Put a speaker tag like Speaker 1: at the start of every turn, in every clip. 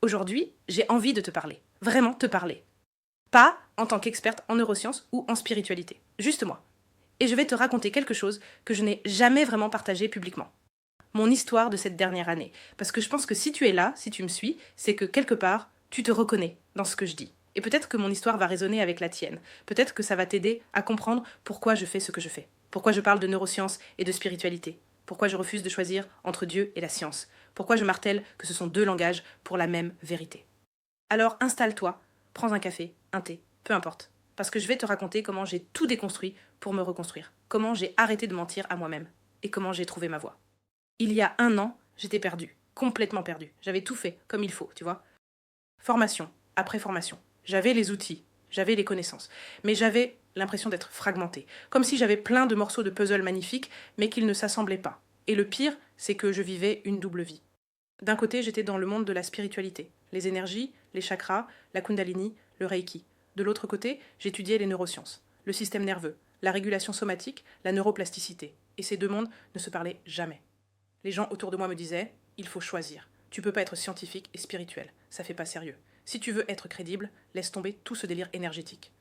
Speaker 1: Aujourd'hui, j'ai envie de te parler. Vraiment te parler. Pas en tant qu'experte en neurosciences ou en spiritualité. Juste moi. Et je vais te raconter quelque chose que je n'ai jamais vraiment partagé publiquement. Mon histoire de cette dernière année. Parce que je pense que si tu es là, si tu me suis, c'est que quelque part, tu te reconnais dans ce que je dis. Et peut-être que mon histoire va résonner avec la tienne. Peut-être que ça va t'aider à comprendre pourquoi je fais ce que je fais. Pourquoi je parle de neurosciences et de spiritualité. Pourquoi je refuse de choisir entre Dieu et la science. Pourquoi je martèle que ce sont deux langages pour la même vérité. Alors installe-toi, prends un café, un thé, peu importe. Parce que je vais te raconter comment j'ai tout déconstruit pour me reconstruire. Comment j'ai arrêté de mentir à moi-même. Et comment j'ai trouvé ma voie. Il y a 1 an, j'étais perdue. Complètement perdue. J'avais tout fait comme il faut, tu vois. Formation, après formation. J'avais les outils, j'avais les connaissances. Mais j'avais l'impression d'être fragmentée. Comme si j'avais plein de morceaux de puzzle magnifiques, mais qu'ils ne s'assemblaient pas. Et le pire, c'est que je vivais une double vie. D'un côté, j'étais dans le monde de la spiritualité. Les énergies, les chakras, la kundalini, le reiki. De l'autre côté, j'étudiais les neurosciences. Le système nerveux, la régulation somatique, la neuroplasticité. Et ces deux mondes ne se parlaient jamais. Les gens autour de moi me disaient « Il faut choisir. Tu peux pas être scientifique et spirituel. Ça fait pas sérieux. Si tu veux être crédible, laisse tomber tout ce délire énergétique. »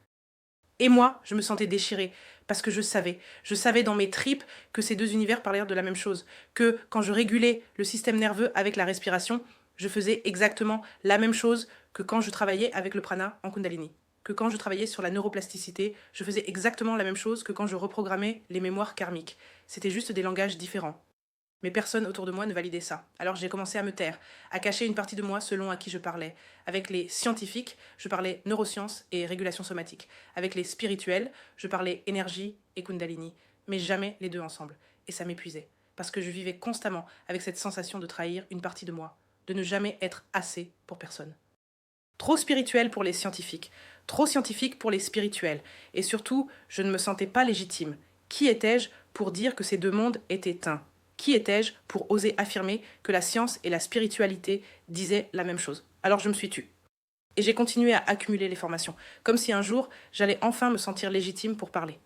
Speaker 1: Et moi, je me sentais déchirée, parce que je savais dans mes tripes que ces deux univers parlaient de la même chose, que quand je régulais le système nerveux avec la respiration, je faisais exactement la même chose que quand je travaillais avec le prana en kundalini, que quand je travaillais sur la neuroplasticité, je faisais exactement la même chose que quand je reprogrammais les mémoires karmiques. C'était juste des langages différents. Mais personne autour de moi ne validait ça. Alors j'ai commencé à me taire, à cacher une partie de moi selon à qui je parlais. Avec les scientifiques, je parlais neurosciences et régulation somatique. Avec les spirituels, je parlais énergie et kundalini. Mais jamais les deux ensemble. Et ça m'épuisait. Parce que je vivais constamment avec cette sensation de trahir une partie de moi. De ne jamais être assez pour personne. Trop spirituel pour les scientifiques. Trop scientifique pour les spirituels. Et surtout, je ne me sentais pas légitime. Qui étais-je pour dire que ces deux mondes étaient un ? Qui étais-je pour oser affirmer que la science et la spiritualité disaient la même chose? Alors je me suis tue. Et j'ai continué à accumuler les formations, comme si un jour, j'allais enfin me sentir légitime pour parler.